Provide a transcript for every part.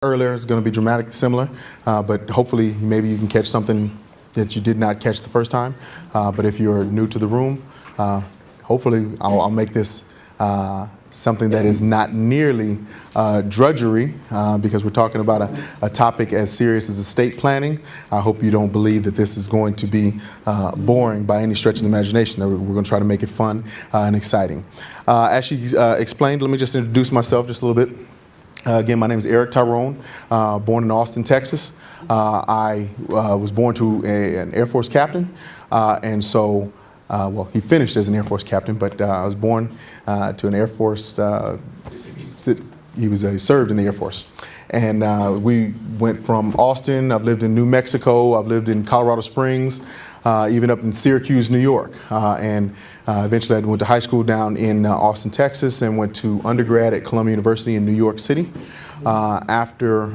earlier is going to be dramatically similar, but hopefully maybe you can catch something that you did not catch the first time. But if you're new to the room, hopefully I'll make this something that is not nearly drudgery, because we're talking about a topic as serious as estate planning. I hope you don't believe that this is going to be boring by any stretch of the imagination. We're going to try to make it fun and exciting. As she explained, let me just introduce myself just a little bit. Again, my name is Eric Tyrone, born in Austin, Texas. I was born to an Air Force captain, and so, well, he finished as an Air Force captain, but I was born to an Air Force, he served in the Air Force. And we went from Austin. I've lived in New Mexico, I've lived in Colorado Springs, even up in Syracuse, New York. And eventually I went to high school down in Austin, Texas, and went to undergrad at Columbia University in New York City. After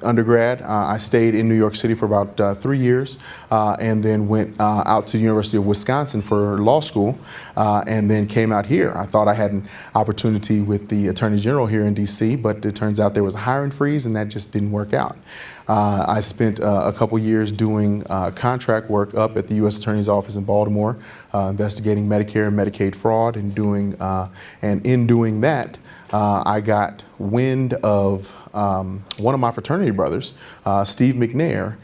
undergrad, I stayed in New York City for about 3 years, and then went out to the University of Wisconsin for law school, and then came out here. I thought I had an opportunity with the Attorney General here in DC, but it turns out there was a hiring freeze, and that just didn't work out. I spent a couple years doing contract work up at the U.S. Attorney's Office in Baltimore, investigating Medicare and Medicaid fraud, and in doing that, I got wind of one of my fraternity brothers, Steve McNair.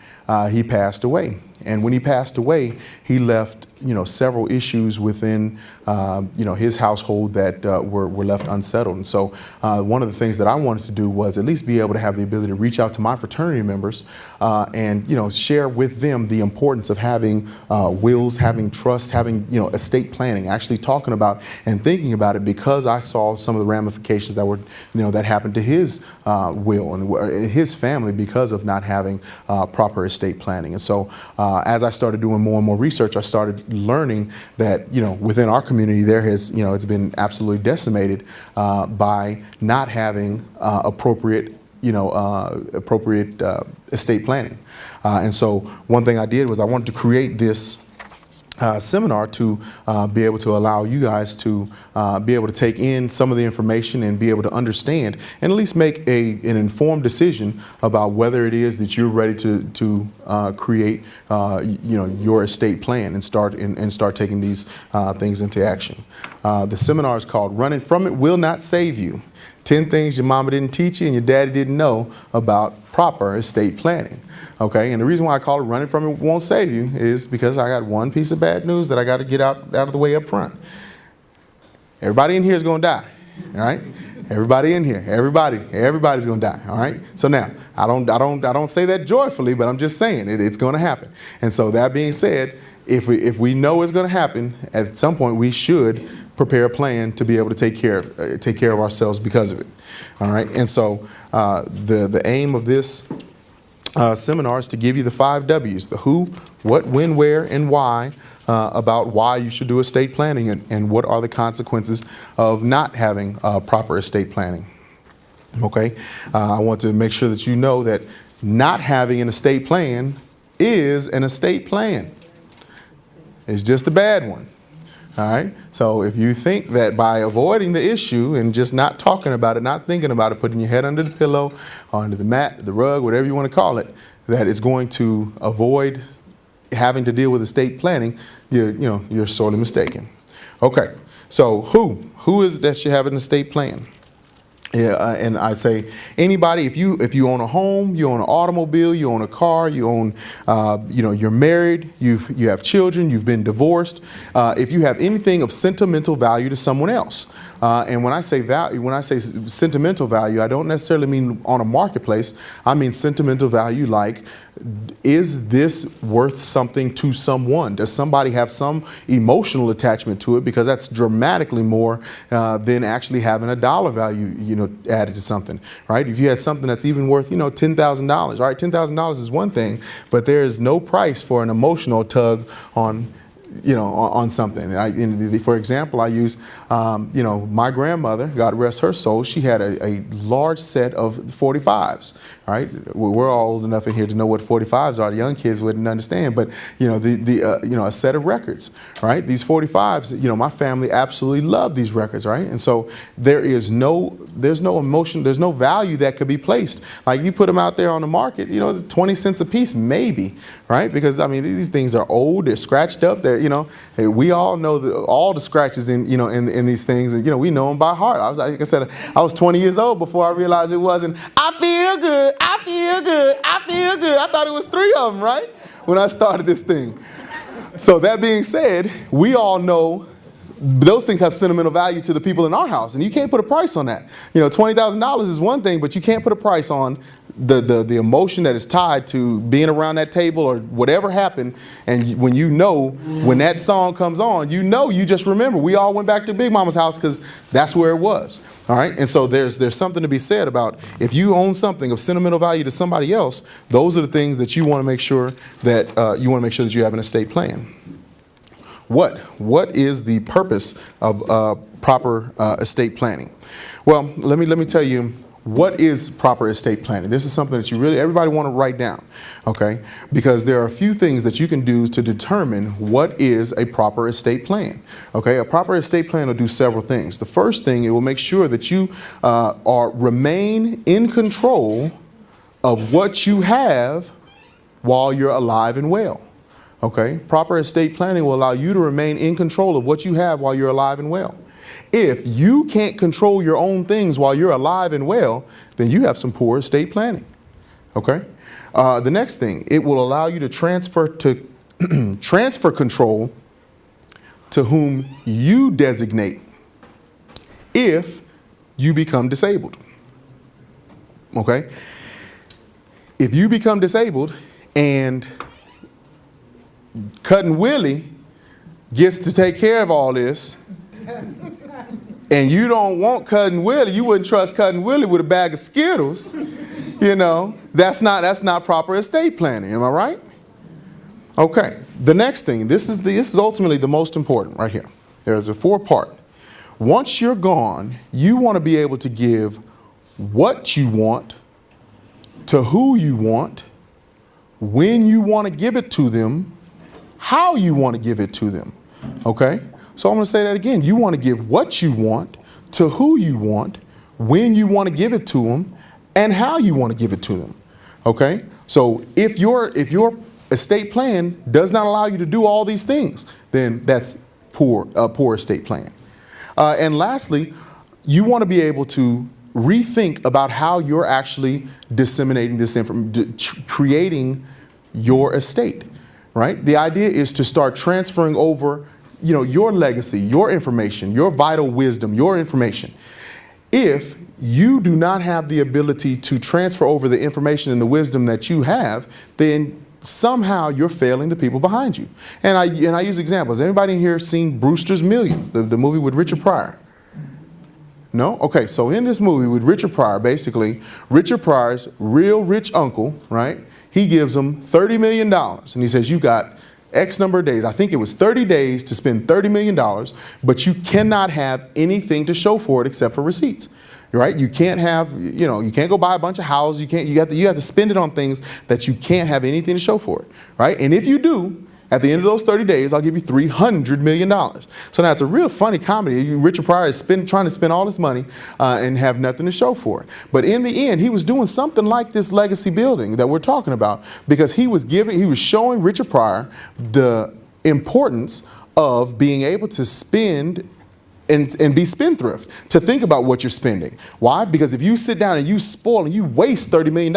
He passed away, and when he passed away, he left several issues within his household that were left unsettled. And so one of the things that I wanted to do was at least be able to have the ability to reach out to my fraternity members and share with them the importance of having wills, having trusts, having estate planning, actually talking about and thinking about it, because I saw some of the ramifications that were that happened to his will and his family because of not having proper estate planning. And so as I started doing more and more research, I started learning that within our community there has it's been absolutely decimated by not having appropriate estate planning. And so one thing I did was I wanted to create this seminar to be able to allow you guys to be able to take in some of the information and be able to understand and at least make an informed decision about whether it is that you're ready to create your estate plan and start taking these things into action. The seminar is called Running From It Will Not Save You. 10 things your mama didn't teach you and your daddy didn't know about proper estate planning. Okay, and the reason why I call it Running From It Won't Save You is because I got one piece of bad news that I got to get out of the way up front. Everybody in here is going to die. All right, everybody in here, everybody's going to die. All right. So now I don't say that joyfully, but I'm just saying it's going to happen. And so that being said, if we know it's going to happen, at some point we should prepare a plan to be able to take care of ourselves because of it. All right. And so the aim of this seminar is to give you the 5 W's: the who, what, when, where, and why, about why you should do estate planning and what are the consequences of not having proper estate planning. Okay. I want to make sure that you know that not having an estate plan is an estate plan. It's just a bad one. All right. So if you think that by avoiding the issue and just not talking about it, not thinking about it, putting your head under the pillow, or under the mat, the rug, whatever you want to call it, that it's going to avoid having to deal with estate planning, you're sorely mistaken. Okay. So who is it that should have an estate plan? Yeah, and I say anybody. If you own a home, you own an automobile, you own a car, you own, you're married, you have children, you've been divorced. If you have anything of sentimental value to someone else, and when I say value, when I say sentimental value, I don't necessarily mean on a marketplace. I mean sentimental value like, is this worth something to someone? Does somebody have some emotional attachment to it? Because that's dramatically more than actually having a dollar value, added to something, right? If you had something that's even worth, $10,000, right? $10,000 is one thing, but there is no price for an emotional tug on on something. For example, I use, my grandmother, God rest her soul, she had a large set of 45s, right? We're all old enough in here to know what 45s are. The young kids wouldn't understand, but, a set of records, right? These 45s, my family absolutely loved these records, right? And so there's no emotion, there's no value that could be placed. Like you put them out there on the market, 20 cents a piece, maybe, right? Because these things are old, they're scratched up, hey, we all know all the scratches in these things, and we know them by heart. Like I said, I was 20 years old before I realized it wasn't, I feel good, I feel good, I feel good. I thought it was 3 of them, right? When I started this thing. So that being said, we all know those things have sentimental value to the people in our house, and you can't put a price on that. $20,000 is one thing, but you can't put a price on the emotion that is tied to being around that table or whatever happened. And when that song comes on, you just remember we all went back to Big Mama's house because that's where it was. All right. And so there's something to be said about if you own something of sentimental value to somebody else, those are the things that you want to make sure that you have an estate plan. What is the purpose of proper estate planning? Well, let me tell you what is proper estate planning. This is something that everybody want to write down, okay? Because there are a few things that you can do to determine what is a proper estate plan, okay? A proper estate plan will do several things. The first thing, it will make sure that you remain in control of what you have while you're alive and well. Okay, proper estate planning will allow you to remain in control of what you have while you're alive and well. If you can't control your own things while you're alive and well, then you have some poor estate planning. Okay, the next thing, it will allow you to transfer control to whom you designate if you become disabled. Okay, if you become disabled and Cousin Willie gets to take care of all this, and you don't want Cousin Willie, you wouldn't trust Cousin Willie with a bag of Skittles, that's not proper estate planning, am I right? Okay, the next thing, this is ultimately the most important right here. There's a 4-part. Once you're gone, you want to be able to give what you want to who you want, when you want to give it to them, how you want to give it to them, okay? So I'm going to say that again. You want to give what you want to who you want, when you want to give it to them, and how you want to give it to them, okay? So if your estate plan does not allow you to do all these things, then that's a poor estate plan. And lastly, you want to be able to rethink about how you're actually disseminating this information, creating your estate. Right? The idea is to start transferring over, your legacy, your information, your vital wisdom, your information. If you do not have the ability to transfer over the information and the wisdom that you have, then somehow you're failing the people behind you. And I use examples. Anybody in here seen Brewster's Millions, the movie with Richard Pryor? No? Okay, so in this movie with Richard Pryor, basically, Richard Pryor's real rich uncle, right? He gives him $30 million, and he says, you've got X number of days. I think it was 30 days to spend $30 million, but you cannot have anything to show for it except for receipts, right? You can't have, you can't go buy a bunch of houses. You have to spend it on things that you can't have anything to show for it, right? And if you do, at the end of those 30 days, I'll give you $300 million. So now it's a real funny comedy. Richard Pryor is trying to spend all this money and have nothing to show for it. But in the end, he was doing something like this legacy building that we're talking about, because he was showing Richard Pryor the importance of being able to spend and be spendthrift, to think about what you're spending. Why? Because if you sit down and you spoil and you waste $30 million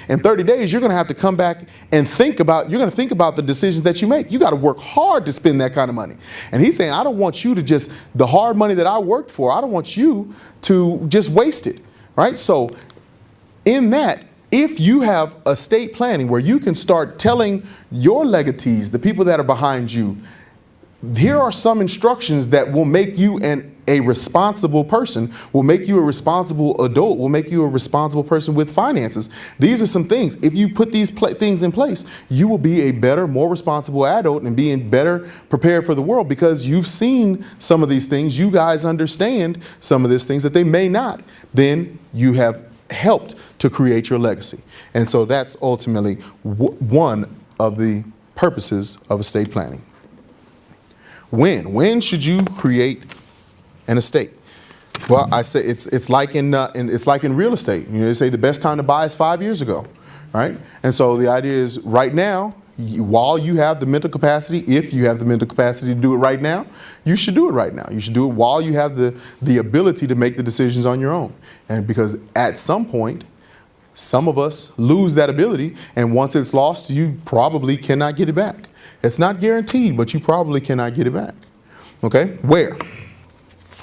in 30 days, you're going to have to come back and think about the decisions that you make. You got to work hard to spend that kind of money. And he's saying, I don't want you to the hard money that I worked for, I don't want you to just waste it, right? So in that, if you have estate planning where you can start telling your legatees, the people that are behind you, here are some instructions that will make you an a responsible person, will make you a responsible adult, will make you a responsible person with finances. These are some things. If you put these things in place, you will be a better, more responsible adult and being better prepared for the world because you've seen some of these things. You guys understand some of these things that they may not. Then you have helped to create your legacy. And so that's ultimately one of the purposes of estate planning. When should you create an estate? Well, I say it's like in real estate. You know, they say the best time to buy is 5 years ago, right? And so the idea is right now, while you have the mental capacity, if you have the mental capacity to do it right now, you should do it right now. You should do it while you have the ability to make the decisions on your own. And because at some point, some of us lose that ability, and once it's lost, you probably cannot get it back. It's not guaranteed, but you probably cannot get it back. Okay? Where?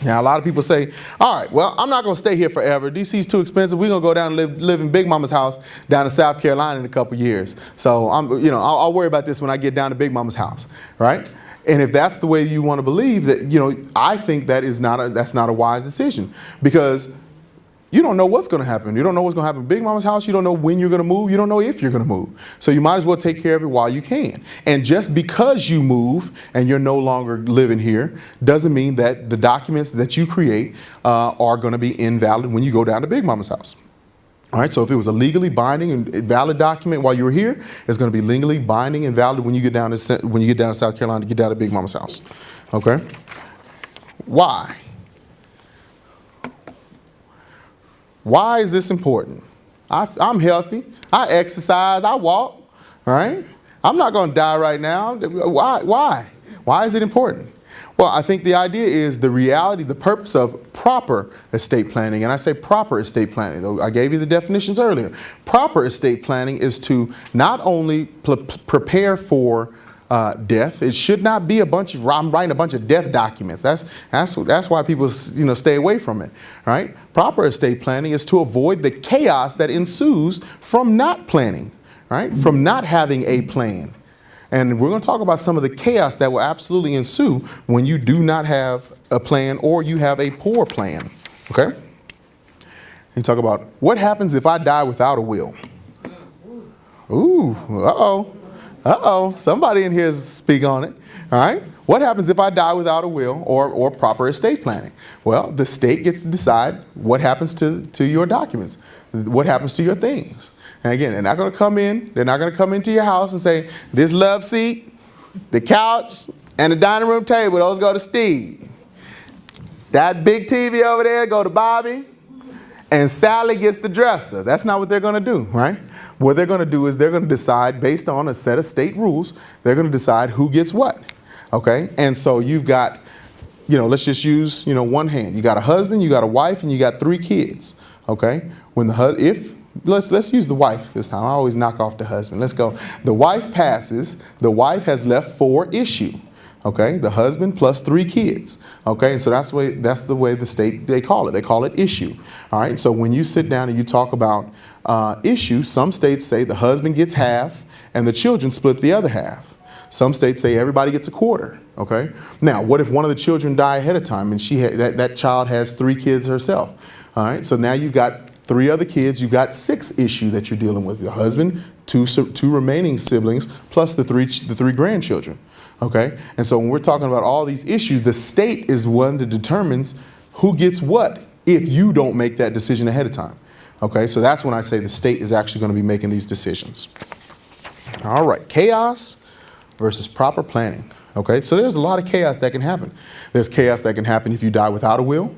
Now, a lot of people say, all right, well, I'm not going to stay here forever. DC's too expensive. We're going to go down and live in Big Mama's house down in South Carolina in a couple years. So I'll worry about this when I get down to Big Mama's house, right? And if that's the way you want to believe that, I think that's not a wise decision, because you don't know what's going to happen. You don't know what's going to happen in Big Mama's house. You don't know when you're going to move. You don't know if you're going to move. So you might as well take care of it while you can. And just because you move and you're no longer living here doesn't mean that the documents that you create are going to be invalid when you go down to Big Mama's house. All right, so if it was a legally binding and valid document while you were here, it's going to be legally binding and valid when you get down to South Carolina to get down to Big Mama's house. Okay? Why? Why is this important? I'm healthy. I exercise. I walk. Right? I'm not going to die right now. Why? Why is it important? Well, I think the idea is the reality, the purpose of proper estate planning. And I say proper estate planning, though I gave you the definitions earlier. Proper estate planning is to not only prepare for death. It should not be I'm writing a bunch of death documents. That's why people stay away from it, right? Proper estate planning is to avoid the chaos that ensues from not planning, right? From not having a plan. And we're going to talk about some of the chaos that will absolutely ensue when you do not have a plan or you have a poor plan, okay? And talk about what happens if I die without a will. Ooh, uh-oh. Somebody in here speak on it, all right? What happens if I die without a will or proper estate planning? Well, the state gets to decide what happens to your documents, what happens to your things. And again, they're not going to come into your house and say, this love seat, the couch, and the dining room table, those go to Steve. That big TV over there go to Bobby. And Sally gets the dresser. That's not what they're going to do, right? What they're going to do is they're going to decide based on a set of state rules. They're going to decide who gets what, okay? And so you've got, let's just use, one hand. You got a husband, you got a wife, and you got 3 kids, okay? Let's use the wife this time. I always knock off the husband. Let's go. The wife passes. The wife has left 4 issue. Okay, the husband plus 3 kids. Okay, and so that's the way the state, they call it. They call it issue. All right, so when you sit down and you talk about issue, some states say the husband gets half and the children split the other half. Some states say everybody gets a quarter. Okay, now what if one of the children die ahead of time and that child has 3 kids herself? All right, so now you've got 3 other kids. You've got 6 issue that you're dealing with. The husband, two remaining siblings, plus the three grandchildren. Okay, and so when we're talking about all these issues, the state is one that determines who gets what if you don't make that decision ahead of time. Okay, so that's when I say the state is actually going to be making these decisions. All right, chaos versus proper planning. Okay, so there's a lot of chaos that can happen. There's chaos that can happen if you die without a will.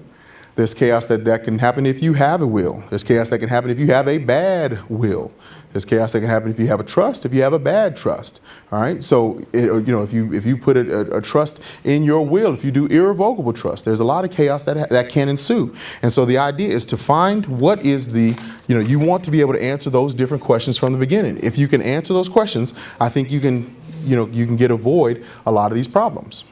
There's chaos that can happen if you have a will. There's chaos that can happen if you have a bad will. There's chaos that can happen if you have a trust, if you have a bad trust. All right. So, if you put a trust in your will, if you do irrevocable trust, there's a lot of chaos that can ensue. And so the idea is to find what is you want to be able to answer those different questions from the beginning. If you can answer those questions, I think you can avoid a lot of these problems.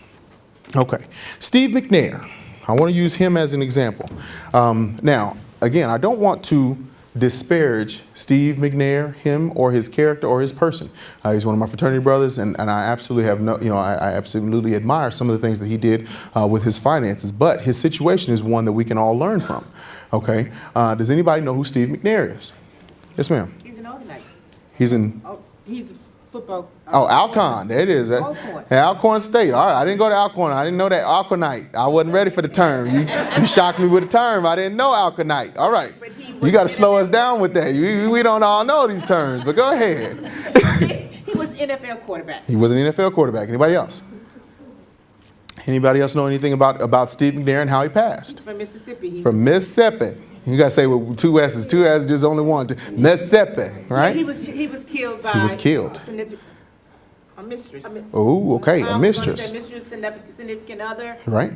Okay. Steve McNair. I want to use him as an example. Now, again, I don't want to disparage Steve McNair, him or his character or his person. He's one of my fraternity brothers, and I absolutely have no, I absolutely admire some of the things that he did with his finances. But his situation is one that we can all learn from. Okay. Does anybody know who Steve McNair is? Yes, ma'am. He's an organizer. He's in. Oh, he's a football. Alcorn. There it is. Alcorn. Alcorn State. All right. I didn't go to Alcorn. I didn't know that Alcornite. I wasn't ready for the term. You shocked me with the term. I didn't know Alcornite. All right. You got to slow us down with that. We don't all know these terms, but go ahead. He was NFL quarterback. He was an NFL quarterback. Anybody else? Anybody else know anything about Steve McNair and how he passed? From Mississippi. From Mississippi. You got to say with two S's. Two S's, just only one. Mississippi, right? Yeah, he was killed by. He was killed. A mistress. Oh, okay, a mistress. Mistress, significant other. Right.